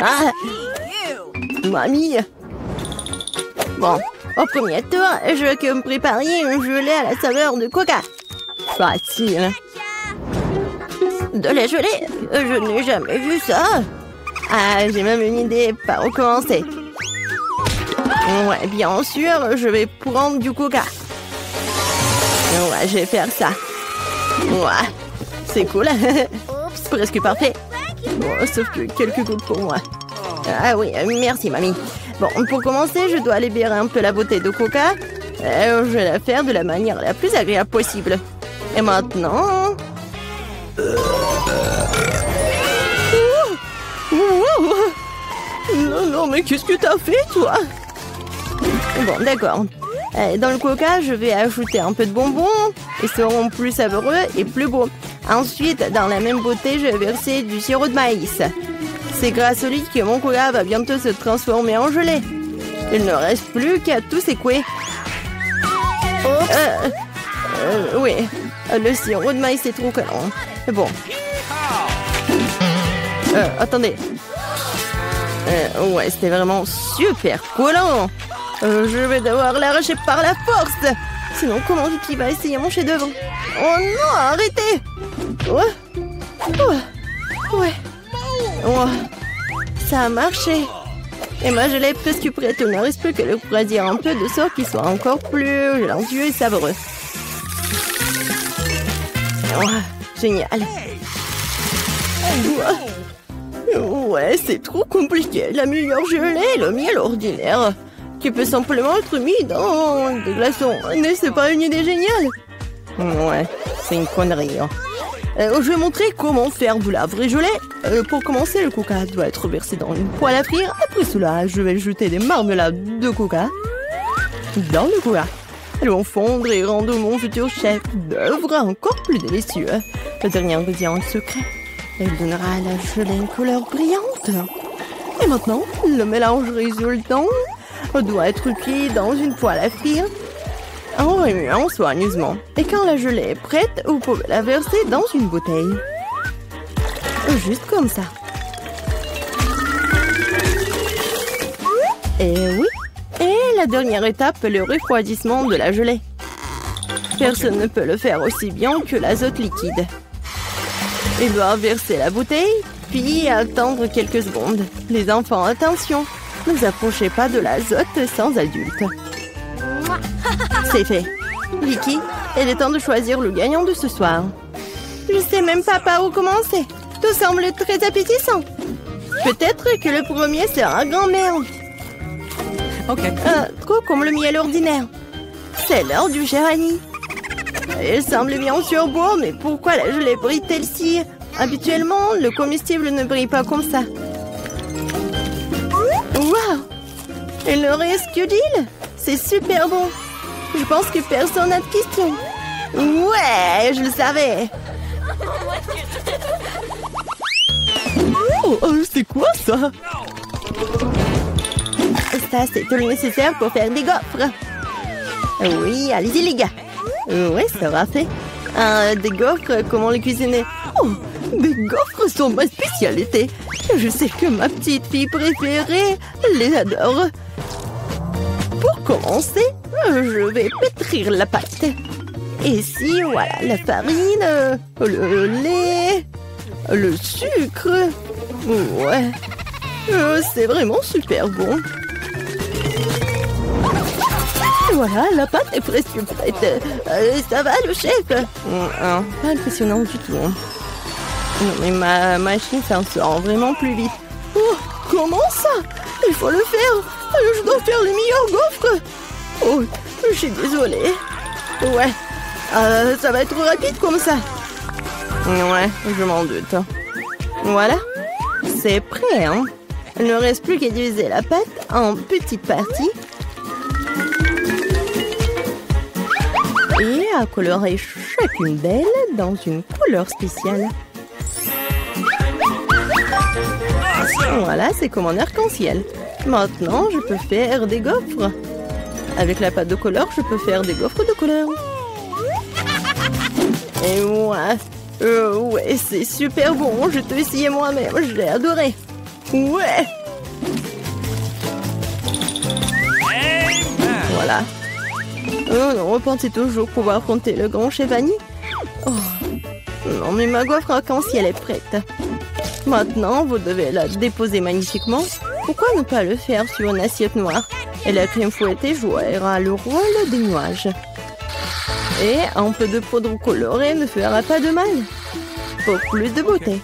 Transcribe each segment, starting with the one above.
Ah, mamie. Bon, au premier tour, je veux que me prépariez un gelée à la saveur de coca. Facile. De la gelée? Je n'ai jamais vu ça. Ah, j'ai même une idée par où commencer. Ouais, bien sûr, je vais prendre du coca. Ouais, je vais faire ça. Ouais, c'est cool. C'est presque parfait. Bon, sauf que quelques gouttes pour moi. Ah oui, merci, mamie. Bon, pour commencer, je dois libérer un peu la bouteille de coca. Je vais la faire de la manière la plus agréable possible. Et maintenant... Non, non, mais qu'est-ce que t'as fait, toi? Bon, d'accord. Dans le coca, je vais ajouter un peu de bonbons. Ils seront plus savoureux et plus beaux. Ensuite, dans la même bouteille, je vais verser du sirop de maïs. C'est grâce au lit que mon coca va bientôt se transformer en gelée. Il ne reste plus qu'à tout secouer. Oui, le sirop de maïs est trop collant. Bon. Attendez. Ouais, c'était vraiment super collant. Je vais devoir l'arracher par la force. Sinon, comment Vicky va essayer mon chef-d'œuvre? Oh non, arrêtez! Ouais. Oh, ça a marché. Et ma gelée est presque prête. Il ne reste plus que le refroidir un peu de sorte qu'il soit encore plus gélatineux et savoureux. Oh, génial. Ouais, c'est trop compliqué. La meilleure gelée est le miel ordinaire, qui peut simplement être mis dans des glaçons. Mais c'est pas une idée géniale? Ouais, c'est une connerie. Hein. Je vais montrer comment faire de la vraie gelée. Pour commencer, le coca doit être versé dans une poêle à frire. Après cela, je vais jeter des marmelades de coca dans le coca. Elles vont fondre et rendre mon futur chef d'œuvre encore plus délicieux. Le dernier ingrédient secret. Il donnera à la gelée une couleur brillante. Et maintenant, le mélange résultant doit être cuit dans une poêle à frire en remuant soigneusement. Et quand la gelée est prête, vous pouvez la verser dans une bouteille. Juste comme ça. Et oui. Et la dernière étape, le refroidissement de la gelée. Personne ne peut le faire aussi bien que l'azote liquide. Il doit verser la bouteille, puis attendre quelques secondes. Les enfants, attention, ne vous approchez pas de l'azote sans adulte. C'est fait. Vicky, il est temps de choisir le gagnant de ce soir. Je sais même pas par où commencer. Tout semble très appétissant. Peut-être que le premier sera grand-mère. Ok. Trop comme le miel ordinaire. C'est l'heure du cher Annie. Il semble bien sûr beau, mais pourquoi la gelée brille-t-elle si? Habituellement, le comestible ne brille pas comme ça. Waouh! Il ne reste que d'huile. C'est super bon. Je pense que personne n'a de questions. Ouais, je le savais. Oh, c'est quoi ça? Ça, c'est tout le nécessaire pour faire des gaufres. Oui, allez-y les gars. Oui, ça va fait. Des gaufres, comment les cuisiner? Oh, des gaufres sont ma spécialité. Je sais que ma petite fille préférée les adore. Pour commencer, je vais pétrir la pâte. Ici, voilà, la farine, le lait, le sucre. Ouais, c'est vraiment super bon. Voilà, la pâte est presque prête. Ça va, le chef? Pas impressionnant du tout. Non, mais ma machine s'en sort vraiment plus vite. Oh, comment ça? Il faut le faire. Je dois faire les meilleurs gaufres. Oh, je suis désolée. Ouais, ça va être rapide comme ça. Ouais, je m'en doute. Voilà, c'est prêt, hein? Il ne reste plus qu'à diviser la pâte en petites parties. Et à colorer chacune d'elles dans une couleur spéciale. Voilà, c'est comme un arc-en-ciel. Maintenant, je peux faire des gaufres. Avec la pâte de couleur, je peux faire des gaufres de couleur. Et moi, Ouais, c'est super bon. Je te essayé moi-même. Je l'ai adoré. Ouais. Voilà. Oh non, pensez toujours pouvoir affronter le grand chef Annie. Oh. Non, mais ma gaufre arc-en-ciel est prête. Maintenant, vous devez la déposer magnifiquement. Pourquoi ne pas le faire sur une assiette noire? Et la crème fouettée jouera le rôle des nuages. Et un peu de poudre colorée ne fera pas de mal. Pour plus de beauté.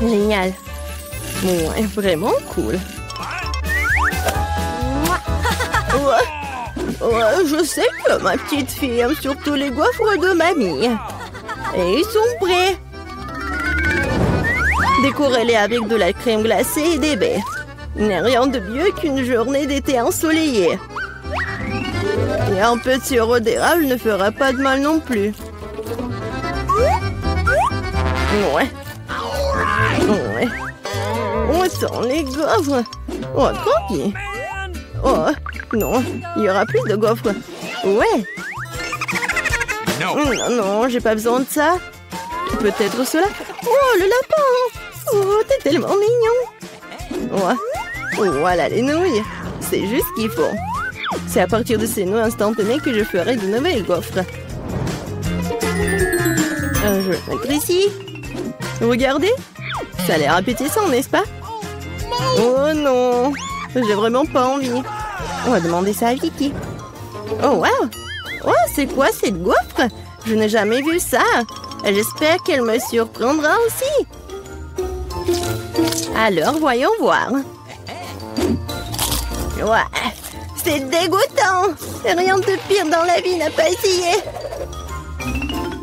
Génial. Ouais, vraiment cool. Ouais, je sais que ma petite fille aime surtout les gaufres de mamie. Et ils sont prêts. Décorez-les avec de la crème glacée et des baies. Il n'y a rien de mieux qu'une journée d'été ensoleillée. Et un peu de sirop d'érable ne fera pas de mal non plus. Ouais. Ouais. On sent les gaufres. Oh, tranquille. Oh, non, il y aura plus de gaufres. Ouais. Non, non, j'ai pas besoin de ça. Peut-être cela. Oh, le lapin. Oh, t'es tellement mignon. Ouais. Voilà les nouilles. C'est juste ce qu'il faut. C'est à partir de ces nouilles instantanées que je ferai de nouvelles gaufres. Je vais le mettre ici. Regardez. Ça a l'air appétissant, n'est-ce pas? Oh non. J'ai vraiment pas envie. On va demander ça à Vicky. Oh, wow. Oh, c'est quoi cette gaufre? Je n'ai jamais vu ça. J'espère qu'elle me surprendra aussi. Alors, voyons voir. Ouais, c'est dégoûtant. Rien de pire dans la vie n'a pas essayé.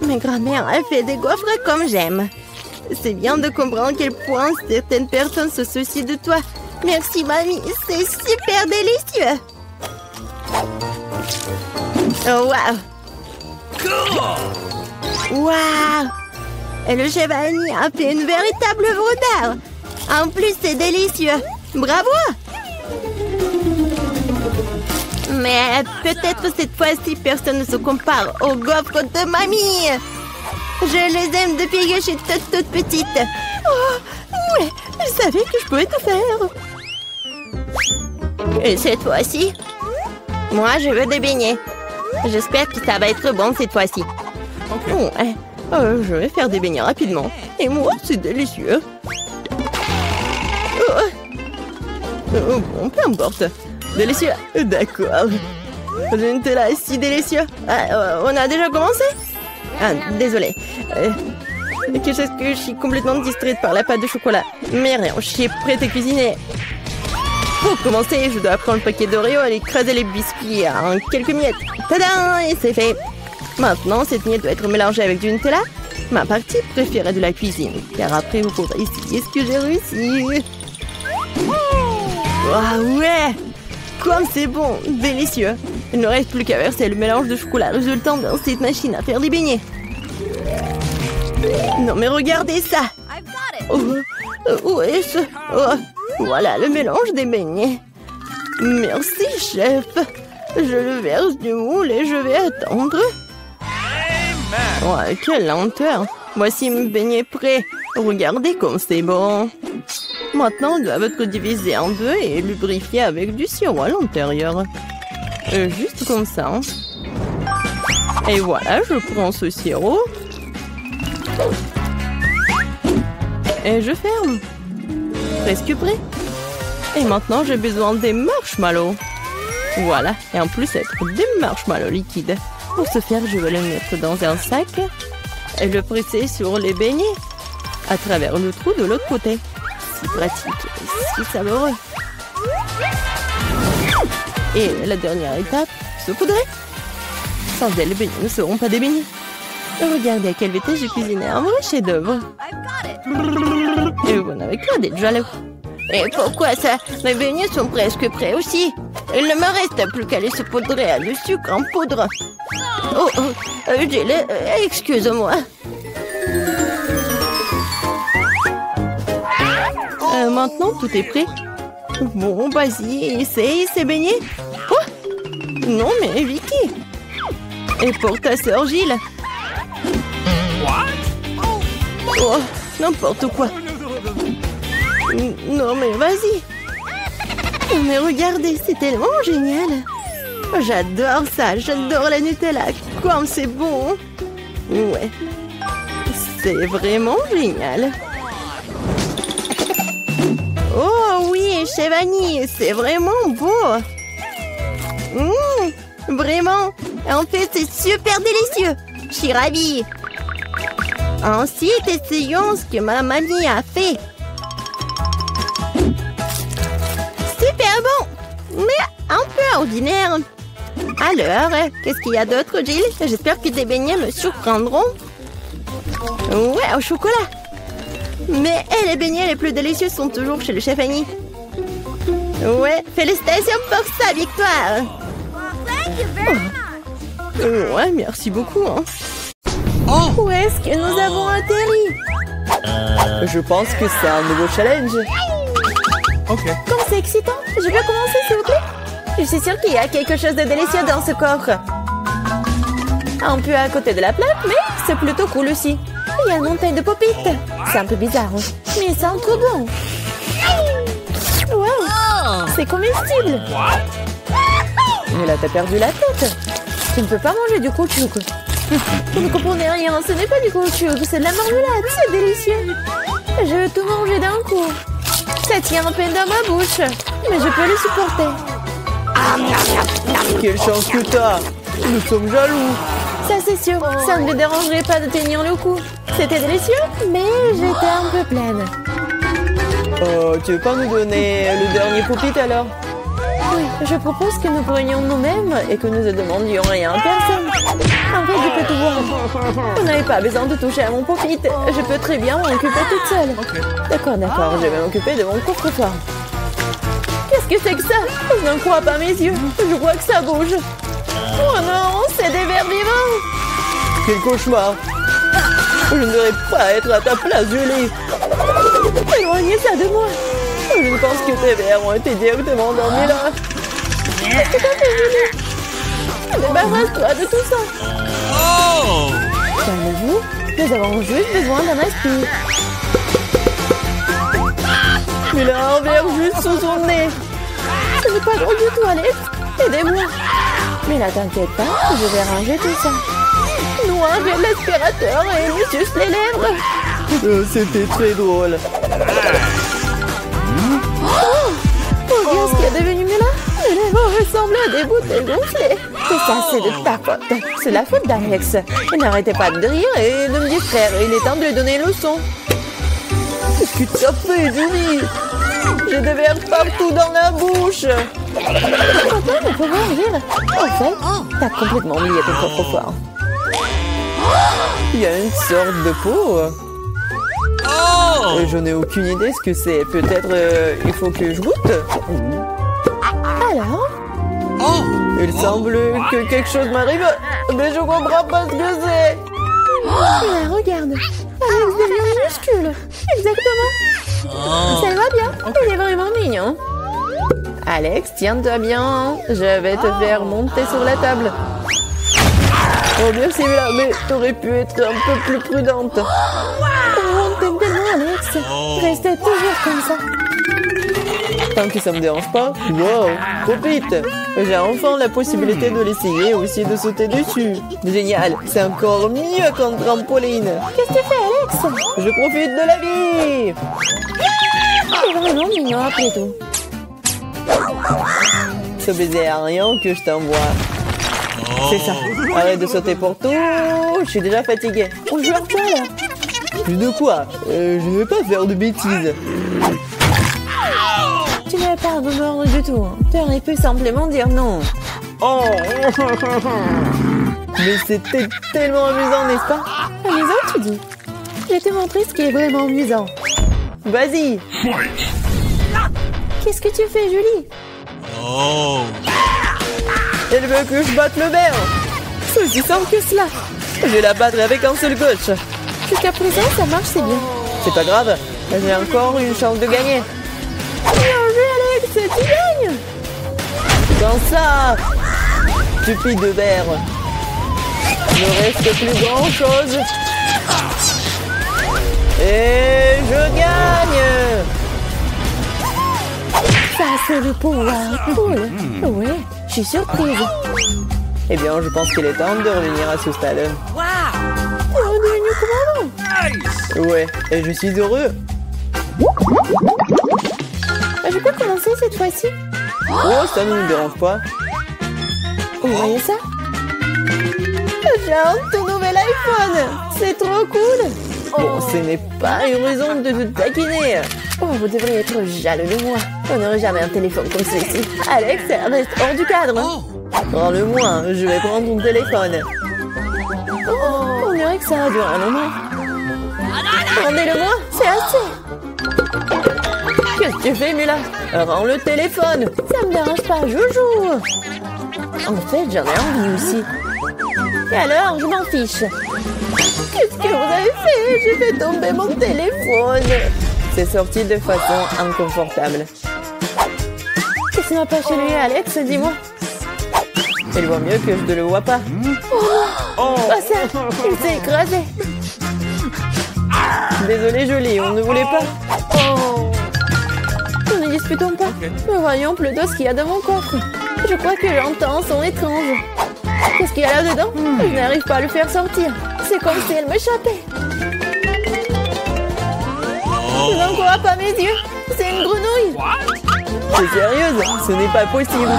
Ma grand-mère a fait des gaufres comme j'aime. C'est bien de comprendre à quel point certaines personnes se soucient de toi. Merci, mamie. C'est super délicieux. Oh, waouh. Waouh. Et le chef Annie a fait une véritable œuvre d'art. En plus, c'est délicieux. Bravo. Mais peut-être cette fois-ci, personne ne se compare aux gaufres de mamie. Je les aime depuis que je suis toute petite. Oh, ouais, je savais que je pouvais tout faire. Et cette fois-ci, moi, je veux des beignets. J'espère que ça va être bon cette fois-ci. Okay. Ouais, je vais faire des beignets rapidement. Et moi, c'est délicieux. Bon, peu importe. Délicieux. D'accord. Le Nutella est si délicieux. On a déjà commencé? Ah, désolé. Quelque chose que je suis complètement distraite par la pâte de chocolat. Mais rien, je suis prête à cuisiner. Pour commencer, je dois prendre le paquet d'Oreo et l'écraser les biscuits en quelques miettes. Tadam! Et c'est fait. Maintenant, cette miette doit être mélangée avec du Nutella. Ma partie préférée de la cuisine. Car après, vous pourrez essayer ce que j'ai réussi. Ah ouais! Comme c'est bon! Délicieux! Il ne reste plus qu'à verser le mélange de chocolat résultant dans cette machine à faire des beignets. Non mais regardez ça! Où est-ce? Oh, voilà le mélange des beignets. Merci, chef. Je le verse du moule et je vais attendre. Ouais, quelle lenteur. Voici mes beignets prêts. Regardez comme c'est bon. Maintenant, ils doivent être divisés en deux et lubrifiés avec du sirop à l'intérieur. Juste comme ça. Et voilà, je prends ce sirop. Et je ferme. Presque prêt. Et maintenant, j'ai besoin des marshmallows. Voilà. Et en plus, être des marshmallows liquides. Pour ce faire, je vais le mettre dans un sac et le presser sur les beignets à travers le trou de l'autre côté. Si pratique et si savoureux. Et la dernière étape, saupoudrer. Sans elle, les beignets ne seront pas des beignets. Regardez à quelle vitesse j'ai cuisiné un vrai chef-d'œuvre. Et vous n'avez qu'à d'être jaloux. Et pourquoi ça? Mes beignets sont presque prêts aussi. Il ne me reste plus qu'à les saupoudrer à du sucre en poudre. Excuse-moi. Maintenant, tout est prêt. Bon, vas-y, essaye ces beignets. Oh! Non, mais Vicky. Et pour ta sœur Gilles. Oh, n'importe quoi. Non, mais vas-y. Mais regardez, c'est tellement génial. J'adore ça, j'adore la Nutella. Comme c'est bon. Ouais. C'est vraiment génial. Oh oui, chez Vanille, c'est vraiment beau. Vraiment. En fait, c'est super délicieux. Je suis ravie. Ensuite, essayons ce que ma mamie a fait. Super bon, mais un peu ordinaire. Alors, qu'est-ce qu'il y a d'autre, Jill? J'espère que tes beignets me surprendront. Ouais, au chocolat. Mais les beignets les plus délicieux sont toujours chez le chef Annie. Ouais, félicitations pour sa victoire. Oh. Ouais, merci beaucoup. Hein. Oh. Où est-ce que nous avons atterri? Je pense que c'est un nouveau challenge. Ok. Comme c'est excitant, je peux commencer s'il vous plaît? Je suis sûre qu'il y a quelque chose de délicieux dans ce coffre. Un peu à côté de la plaque, mais c'est plutôt cool aussi. Il y a une montagne de pop-it. C'est un peu bizarre, mais ça sent trop bon. Wow, c'est comestible. Mais là, t'as perdu la tête. Tu ne peux pas manger du caoutchouc. Vous ne comprenez rien, ce n'est pas du caoutchouc, c'est de la marmelade, c'est délicieux. Je veux tout manger d'un coup. Ça tient à peine dans ma bouche, mais je peux le supporter. Quelle chance que t'as! Nous sommes jaloux! Ça c'est sûr, ça ne me dérangerait pas de tenir le coup. C'était délicieux, mais j'étais un peu pleine. Tu veux pas nous donner le dernier pop-it alors? Oui, je propose que nous prenions nous-mêmes et que nous ne demandions rien à personne. En fait, je peux tout voir. Vous n'avez pas besoin de toucher à mon pop-it. Je peux très bien m'en occuper toute seule. D'accord, je vais m'occuper de mon coffre-fort. Qu'est-ce que c'est que ça? Je n'en crois pas mes yeux. Je vois que ça bouge. Oh non, c'est des vers vivants. Quel cauchemar! Je ne devrais pas être à ta place, Julie. Éloignez ça de moi. Je pense que tes vers ont été directement endormis là. Qu'est-ce que t'as fait, Julie? Débarrasse-toi de tout ça. Calmez-vous, nous avons juste besoin d'un aspire. Il a un verre juste sous son nez. Ce n'est pas drôle du tout, Alex. Aidez-moi. Mais là, t'inquiète pas, je vais ranger tout ça. Nous, avec l'aspirateur et lui juste les lèvres. C'était très drôle. Oh, regarde ce qui est devenu là. Les lèvres ressemblent à des bouteilles gonflées. Tout ça, c'est de ta faute. C'est la faute d'Alex. Il n'arrêtait pas de rire et de me distraire. Il est temps de lui donner une leçon. Qu'est-ce que tu as fait, Julie? J'ai des vers partout dans la bouche. Attends, mais comment dire? En fait, t'as complètement oublié ton coffre-fort. Il y a une sorte de peau. Je n'ai aucune idée ce que c'est. Peut-être il faut que je goûte. Alors? Il semble que quelque chose m'arrive, mais je comprends pas ce que c'est. Là, regarde. Alex devient minuscule. Exactement. Ça va bien. Il est vraiment mignon. Alex, tiens-toi bien. Je vais te faire monter sur la table. Oh merci, mais t'aurais pu être un peu plus prudente. On t'aime tellement, Alex. Restez toujours comme ça. Tant que ça me dérange pas. Wow, trop vite. J'ai enfin la possibilité de l'essayer et aussi de sauter dessus. Génial, c'est encore mieux qu'un trampoline. Qu'est-ce que tu fais, Alex? Je profite de la vie. C'est vraiment mignon après tout. Ce baiser aérien que je t'envoie. C'est ça. Arrête de sauter pour tout. Je suis déjà fatiguée. On joue un peu là. Plus de quoi? Je ne vais pas faire de bêtises. Tu n'avais pas à me mordre du tout. Tu aurais pu simplement dire non. Oh. Mais c'était tellement amusant, n'est-ce pas? Amusant, tu dis? Je vais te montrer ce qui est vraiment amusant. Vas-y. Qu'est-ce que tu fais, Julie? Elle veut que je batte le verre. C'est aussi simple que cela. Je vais la battre avec un seul coach. Jusqu'à présent, ça marche, c'est bien. C'est pas grave. J'ai encore une chance de gagner. Bien joué, Alex, tu gagnes. Dans ça, stupide de verre. Il ne reste plus grand chose. Et je gagne! Ça, c'est le pouvoir. Cool. Ouais, je suis surprise. Eh bien, je pense qu'il est temps de revenir à ce stade. T'es redevenu commandant. Ouais, et je suis heureux. Je peux commencer cette fois-ci? Oh, ça ne nous dérange pas. Vous voyez ça? J'ai un tout nouvel iPhone. C'est trop cool. Bon, ce n'est pas une raison de te taquiner. Oh, vous devriez être jaloux de moi. On n'aurait jamais un téléphone comme celui-ci. Alex, reste hors du cadre. Prends-le-moi, je vais prendre ton téléphone. Oh, on dirait que ça a duré un moment. Rendez-le-moi, c'est assez. Qu'est-ce que tu fais, Mila? Rends le téléphone. Ça me dérange pas, joujou. En fait, j'en ai envie aussi. Et alors, je m'en fiche. Qu'est-ce que vous avez fait? J'ai fait tomber mon téléphone. C'est sorti de façon inconfortable. Qu'est-ce qui m'a pas chez lui, Alex? Dis-moi. Il vaut mieux que je ne le vois pas. Oh, ça, il s'est écrasé. Désolé, Jolie, on ne voulait pas. Oh. Ne disputons pas. Mais voyons plutôt ce qu'il y a dans mon coffre. Je crois que j'entends un son étrange. Qu'est-ce qu'il y a là-dedans? Je n'arrive pas à le faire sortir. C'est comme si elle m'échappait. Je n'en crois pas mes yeux. C'est une grenouille. T'es sérieuse? Ce n'est pas possible.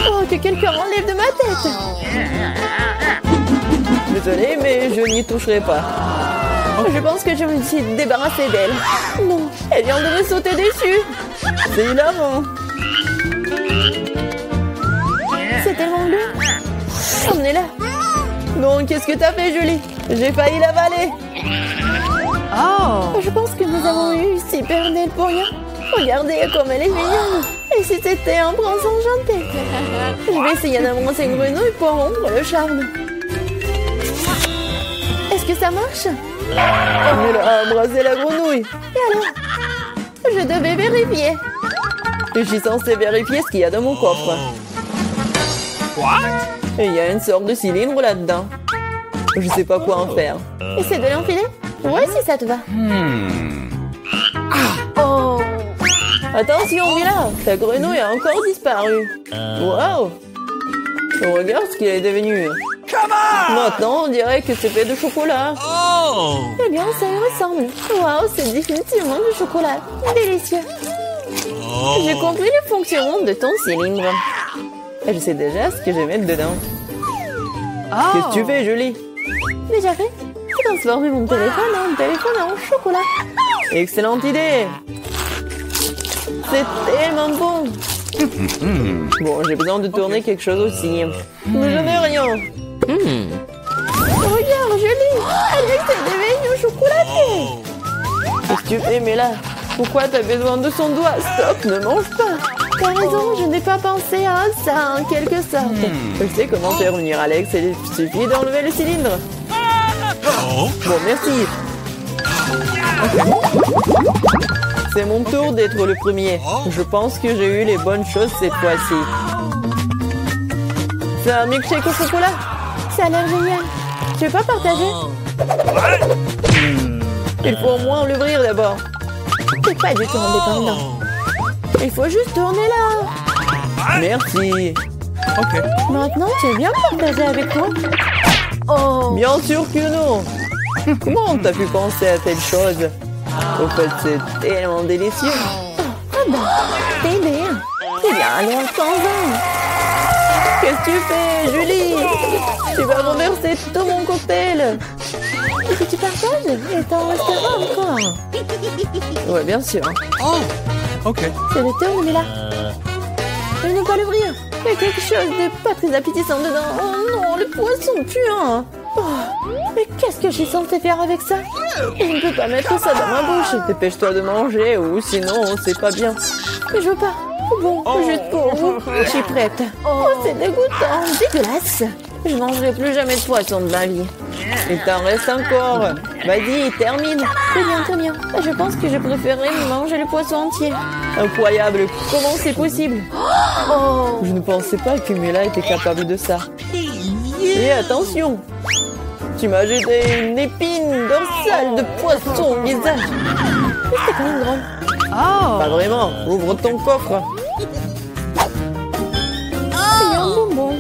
Oh, que quelqu'un enlève de ma tête. Désolé, mais je n'y toucherai pas. Je pense que je me suis débarrassée d'elle. Non, elle vient de me sauter dessus. C'est hilarant. C'est tellement bleu. Emmenez-la. Non, qu'est-ce que t'as fait, Julie? J'ai failli l'avaler. Je pense que nous avons eu super belle pour rien. Regardez comme elle est mignonne. Et si c'était un prince enchanté? Je vais essayer d'embrasser une grenouille pour rompre le charme. Est-ce que ça marche? Elle a embrassé la grenouille. Et alors? Je devais vérifier. Je suis censée vérifier ce qu'il y a dans mon coffre. Et il y a une sorte de cylindre là-dedans. Je sais pas quoi en faire. Essaie de l'enfiler? Ouais, si ça te va. Oh! Attention, Mila, ta grenouille a encore disparu. Waouh! Regarde ce qu'il est devenu. Maintenant, on dirait que c'est fait de chocolat. Eh bien, ça y ressemble. Waouh, c'est définitivement du chocolat. Délicieux. J'ai compris le fonctionnement de ton cylindre. Et je sais déjà ce que je vais mettre dedans. Qu'est-ce que tu fais, Julie? Déjà fait? J'ai transformé mon téléphone en chocolat. Excellente idée! C'est tellement bon! Bon, j'ai besoin de tourner quelque chose aussi. Mais je n'ai rien. Regarde, Julie! Alex est devenu chocolaté! Qu'est-ce que tu fais, Mila? Pourquoi t'as besoin de son doigt? Stop, ne mange pas! T'as raison, je n'ai pas pensé à ça en quelque sorte. Je sais comment faire revenir Alex, il suffit d'enlever le cylindre. Bon, merci. C'est mon tour d'être le premier. Je pense que j'ai eu les bonnes choses cette fois-ci. C'est un milkshake au chocolat. Ça a l'air génial. Tu veux pas partager? Il faut au moins l'ouvrir d'abord. T'es pas du tout indépendant. Il faut juste tourner là. Merci. Maintenant, tu es bien partagé avec moi? Oh! Bien sûr que non. Comment t'as pu penser à telle chose? Au fait, c'est tellement délicieux. Ah bah, bébé. Eh bien, alors, prends-en. Qu'est-ce que tu fais, Julie? Tu vas renverser tout mon cocktail. Et si tu partages, et t'en restera encore. Ouais, bien sûr. C'est le tour, Mila. Je ne peux pas l'ouvrir. Il y a quelque chose de pas très appétissant dedans. Oh non, le poisson puant. Oh, mais qu'est-ce que je suis censée faire avec ça? Je ne peux pas mettre ça dans ma bouche. Dépêche-toi de manger ou sinon c'est pas bien. Mais je veux pas. Bon, juste pour vous, je suis prête. Oh, c'est dégoûtant, dégueulasse. Je ne mangerai plus jamais de poisson de ma vie. Il t'en reste encore. Vas-y, termine. Très bien. Je pense que je préférerais manger le poisson entier. Incroyable, comment c'est possible? Oh! Je ne pensais pas que Mila était capable de ça. Et attention! Tu m'as jeté une épine dorsale de poisson au visage. Mais c'était quand même drôle. Oh. Pas vraiment. Ouvre ton coffre. Il y a un bonbon.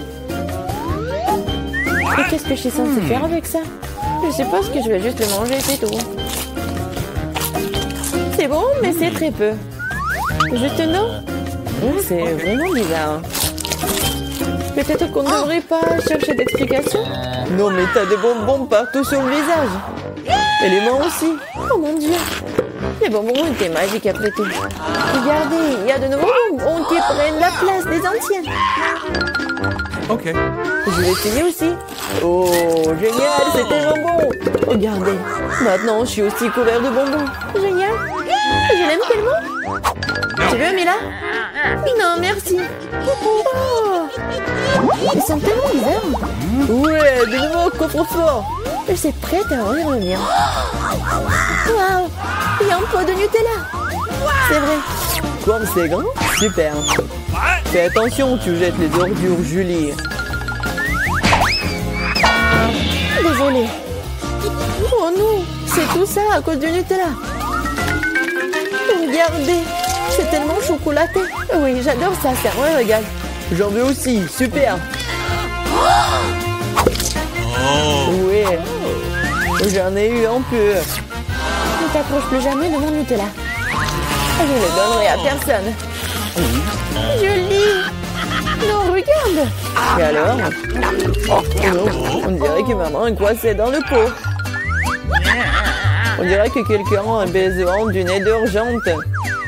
Et qu'est-ce que je suis censée faire avec ça? Je suppose que je vais juste le manger, c'est tout. C'est bon, mais c'est très peu. Juste non? C'est vraiment bizarre. Peut-être qu'on ne devrait pas chercher d'explications? Non, mais t'as des bonbons partout sur le visage. Et les mains aussi. Oh mon Dieu! Les bonbons étaient magiques après tout. Regardez, il y a de nouveaux bonbons qui prennent la place des anciens. Ok. Je vais essayer aussi. Oh, génial, c'est tellement bon. Regardez, maintenant je suis aussi couvert de bonbons. Génial! Je l'aime tellement! Tu veux, Mila? Non, merci. Oh. Ils sont tellement bizarres. Ouais, de nouveau coffre-fort. Je suis prête à ouvrir le mien. Waouh! Il y a un pot de Nutella. C'est vrai. Comme c'est grand, super. Fais attention, tu jettes les ordures, Julie. Désolée. Oh non, c'est tout ça à cause du Nutella. Regardez, c'est tellement chocolaté. Oui, j'adore ça, c'est un vrai régal. J'en veux aussi, super. Ouais, j'en ai eu un peu. Ne t'approche plus jamais de mon Nutella. Je ne le donnerai à personne. Julie! Non, regarde! Et alors? Oh, on dirait que maman est coincée dans le pot. On dirait que quelqu'un a besoin d'une aide urgente.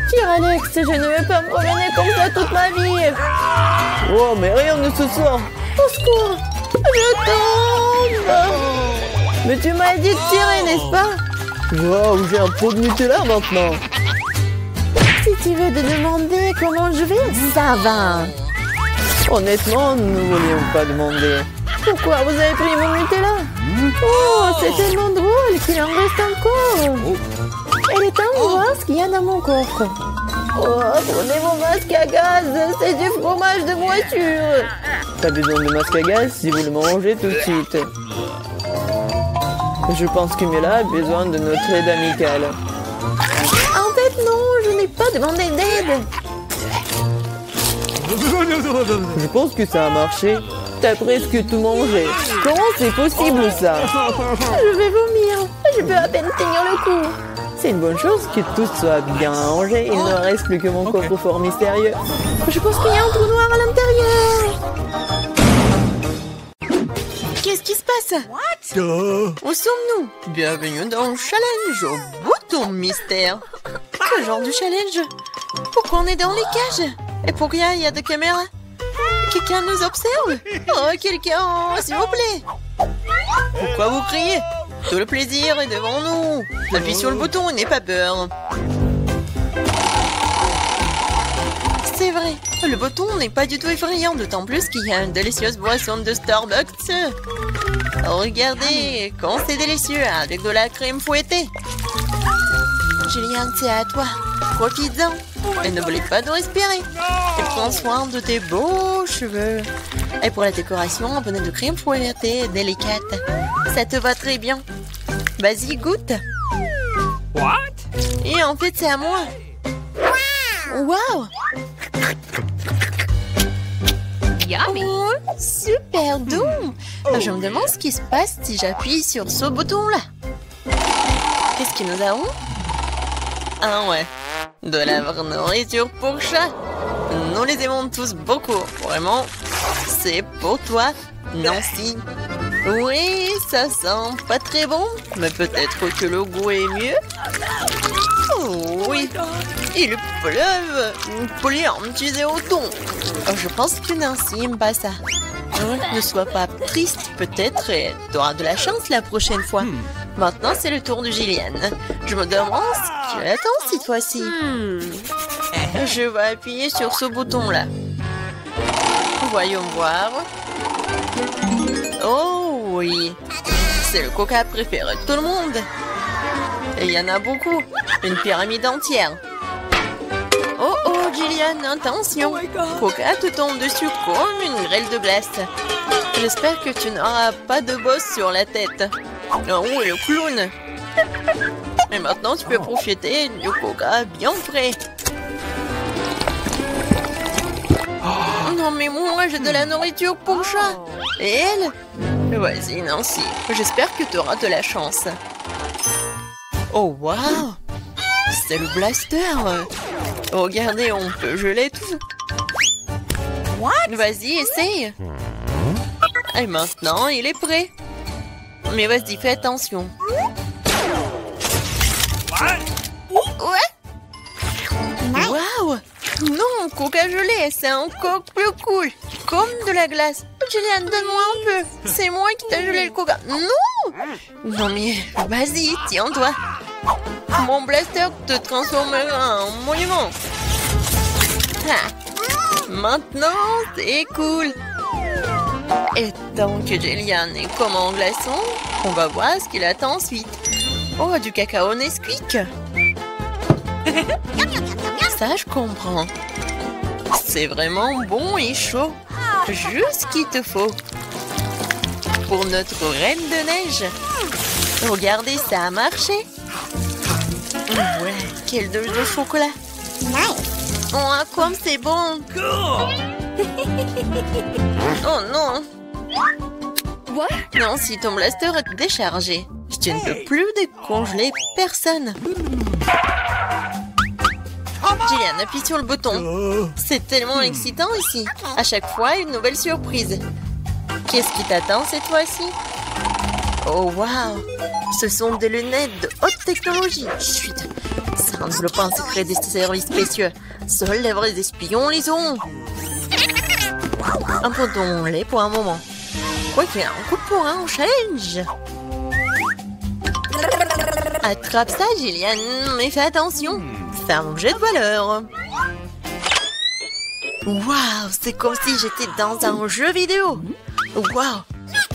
Tire, Alex, je ne veux pas me promener comme ça toute ma vie. Oh, mais rien ne se sort. Au secours! Je tombe! Mais tu m'as dit de tirer, n'est-ce pas? Wow, j'ai un pot de Nutella maintenant. Si tu veux te demander comment je vais, ça va. Honnêtement, nous ne voulions pas demander. Pourquoi vous avez pris mon Nutella? Oh, c'est tellement drôle qu'il en reste encore. Elle est temps de voir ce qu'il y a dans mon coffre. Oh, prenez mon masque à gaz, c'est du fromage de voiture. Pas besoin de masque à gaz si vous le mangez tout de suite. Je pense que Mila a besoin de notre aide amicale. En fait, non, je n'ai pas demandé d'aide. Je pense que ça a marché. T'as presque tout mangé. Comment c'est possible ça? Je vais vomir. Je peux à peine tenir le coup. C'est une bonne chose que tout soit bien rangé. Il ne reste plus que mon coffre-fort mystérieux. Je pense qu'il y a un trou noir à l'intérieur. Qu'est-ce qui se passe? Où sommes-nous? Bienvenue dans le challenge au bouton mystère. Quel genre de challenge? Pourquoi on est dans les cages? Et pourquoi il y a des caméras? Quelqu'un nous observe? Oh, quelqu'un, s'il vous plaît. Pourquoi vous criez? Tout le plaisir est devant nous. Appuie sur le bouton et n'aie pas peur. C'est vrai, le bouton n'est pas du tout effrayant, d'autant plus qu'il y a une délicieuse boisson de Starbucks. Regardez, quand c'est délicieux, avec de la crème fouettée. Julien, c'est à toi. Profites-en. Et n'oublie pas de respirer. Et prends soin de tes beaux cheveux. Et pour la décoration, un peu de crème fouettée délicate. Ça te va très bien. Vas-y, goûte. What? Et en fait, c'est à moi. Waouh! Yummy. Oh, super doux. Je me demande ce qui se passe si j'appuie sur ce bouton-là. Qu'est-ce que nous avons? Ah ouais, de la vraie nourriture pour chat. Nous les aimons tous beaucoup. Vraiment, c'est pour toi, Nancy. Oui, ça sent pas très bon, mais peut-être que le goût est mieux. Oh oui, il pleuve. Pliantisé au thon. Je pense que Nancy aime pas ça. Ne sois pas triste, peut-être tu auras de la chance la prochaine fois. Maintenant, c'est le tour de Gilliane. Je me demande ce qu'il attend cette fois-ci. Je vais appuyer sur ce bouton-là. Voyons voir. Oh oui, c'est le coca préféré de tout le monde. Et il y en a beaucoup, une pyramide entière. Oh oh, Jillian, attention. Coca te tombe dessus comme une grêle de glace. J'espère que tu n'auras pas de bosse sur la tête. Oh, le clown. Et maintenant, tu peux profiter du Coca bien frais. Non, mais moi, j'ai de la nourriture pour chat. Et elle? Vas-y, Nancy. J'espère que tu auras de la chance. Oh, waouh! C'est le blaster. Regardez, on peut geler tout. Vas-y, essaye. Et maintenant, il est prêt. Mais vas-y, fais attention. Ouais. Waouh! Non, Coca gelé, c'est encore plus cool. Comme de la glace. Jillian, donne-moi un peu. C'est moi qui t'ai gelé le Coca. Non! Non mais, vas-y, tiens-toi. Mon blaster te transformera en monument. Ah. Maintenant, c'est cool. Et tant que Jillian est comme en glaçon, on va voir ce qu'il attend ensuite. Oh, du cacao Nesquik. Ça, je comprends. C'est vraiment bon et chaud. Juste ce qu'il te faut. Pour notre reine de neige. Regardez, ça a marché. Ouais, quelle dose de chocolat. Oh, comme c'est bon. Oh non. Non, si ton blaster est déchargé, je ne peux plus décongeler personne. Jillian, appuie sur le bouton. C'est tellement excitant ici. À chaque fois, une nouvelle surprise. Qu'est-ce qui t'attend cette fois-ci? Oh, waouh! Ce sont des lunettes de haute technologie. Chut! Ça enveloppe un secret des services spéciaux. Seuls les vrais espions les ont. Abandonnons-les pour un moment. Quoi qu'il y ait un coup de poing au challenge. Attrape ça, Jillian, mais fais attention. C'est un objet de valeur. Waouh, c'est comme si j'étais dans un jeu vidéo. Waouh,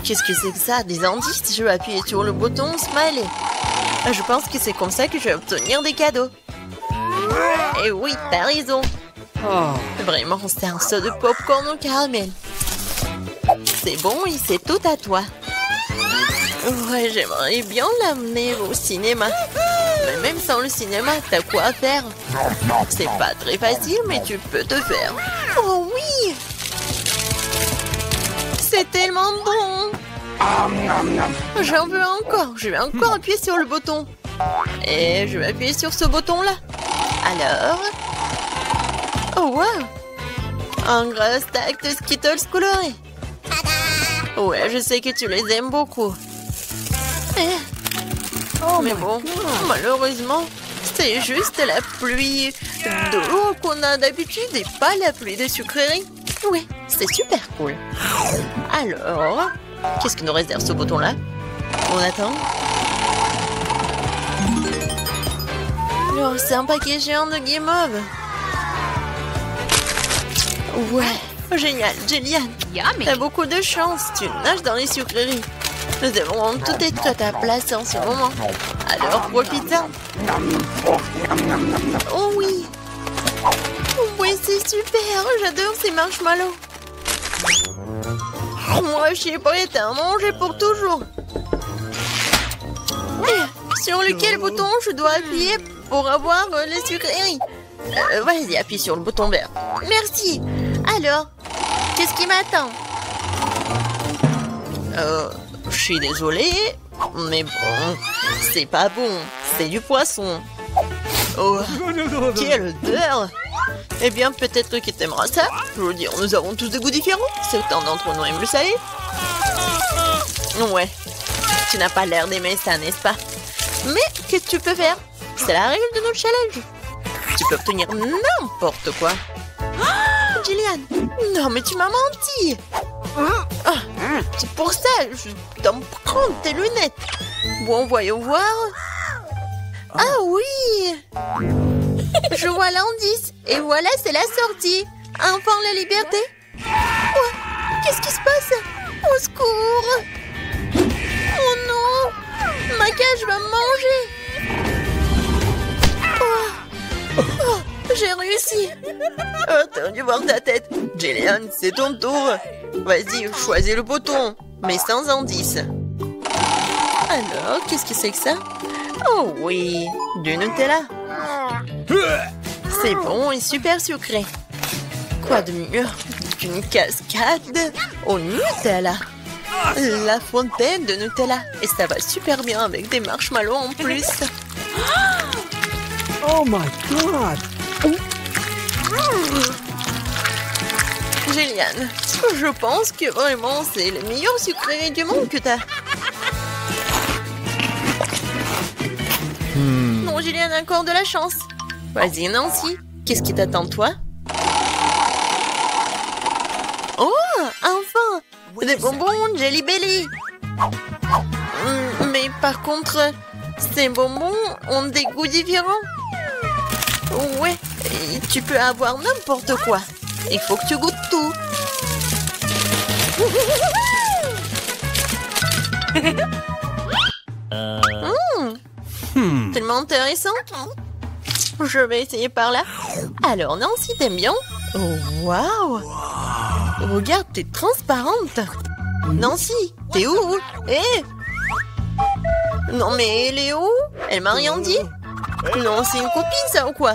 qu'est-ce que c'est que ça? Des indices? Je vais appuyer sur le bouton Smiley. Je pense que c'est comme ça que je vais obtenir des cadeaux. Et oui, t'as raison. Vraiment, c'est un saut de popcorn au caramel. C'est bon et c'est tout à toi. Ouais, j'aimerais bien l'amener au cinéma. Mais même sans le cinéma, t'as quoi faire? C'est pas très facile, mais tu peux te faire. Oh oui! C'est tellement bon! J'en veux encore. Je vais encore appuyer sur le bouton. Et je vais appuyer sur ce bouton-là. Alors... Oh, wow! Un gros stack de Skittles colorés. Ouais, je sais que tu les aimes beaucoup. Mais bon, malheureusement, c'est juste la pluie d'eau qu'on a d'habitude et pas la pluie de sucreries. Ouais, c'est super cool. Alors, qu'est-ce qui nous réserve ce bouton-là? On attend. Oh, c'est un paquet géant de guimauve. Ouais, génial, Jillian. T'as beaucoup de chance, tu nages dans les sucreries. Nous devons tout être à ta place en ce moment. Alors profite-en. Oh oui. Oui, c'est super. J'adore ces marshmallows. Moi, je suis prête à en manger pour toujours. Sur lequel bouton je dois appuyer pour avoir les sucreries? Vas-y, appuie sur le bouton vert. Merci. Alors, qu'est-ce qui m'attend? Je suis désolée, mais bon, c'est pas bon, c'est du poisson. Oh, quelle odeur! Eh bien, peut-être que t'aimeras ça. Je veux dire, nous avons tous des goûts différents. Certains d'entre nous aiment le salé. Ouais, tu n'as pas l'air d'aimer ça, n'est-ce pas? Mais qu'est-ce que tu peux faire? C'est la règle de notre challenge. Tu peux obtenir n'importe quoi. Jillian, non mais tu m'as menti. C'est pour ça, je dois me prendre tes lunettes. Bon, voyons voir. Ah oui. Je vois l'indice. Et voilà, c'est la sortie. Enfin, la liberté. Oh, qu'est-ce qui se passe? Au secours. Oh non. Ma cage va me manger. Oh, j'ai réussi. réussi. Oh, t'as dû voir ta tête. Jillian, c'est ton tour. Vas-y, choisis le bouton, mais sans indice. Alors, qu'est-ce que c'est que ça? Oh oui, du Nutella. C'est bon et super sucré. Quoi de mieux qu'une cascade au Nutella? La fontaine de Nutella. Et ça va super bien avec des marshmallows en plus. Oh my god! Jillian, je pense que vraiment c'est le meilleur sucré du monde que t'as. Non, Jillian a encore de la chance. Vas-y, Nancy, qu'est-ce qui t'attend, toi? Oh, enfin! Des bonbons Jelly Belly. Mais par contre, ces bonbons ont des goûts différents. Ouais, et tu peux avoir n'importe quoi. Il faut que tu goûtes tout. Tellement intéressant. Je vais essayer par là. Alors Nancy, t'aimes bien? Oh, waouh! Regarde, t'es transparente. Nancy, t'es où? Non mais elle est où? Elle m'a rien dit. Non, c'est une copine ça ou quoi?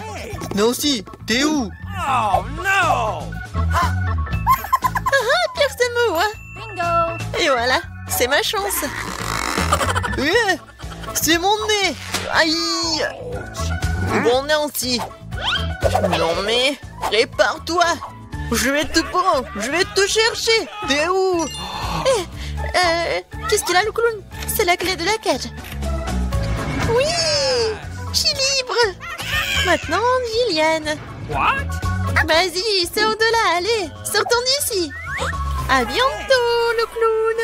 Nancy, t'es où? Oh no! Personne me voit. Bingo! Et voilà, c'est ma chance. C'est mon nez. Aïe! Bon Nancy. Non mais, répare-toi. Je vais te prendre, je vais te chercher. T'es où? Qu'est-ce qu'il a le clown? C'est la clé de la cage. Oui! Je suis libre. Maintenant, Jillian. What? Vas-y, sors de là, allez, sortons d'ici. À bientôt, le clown.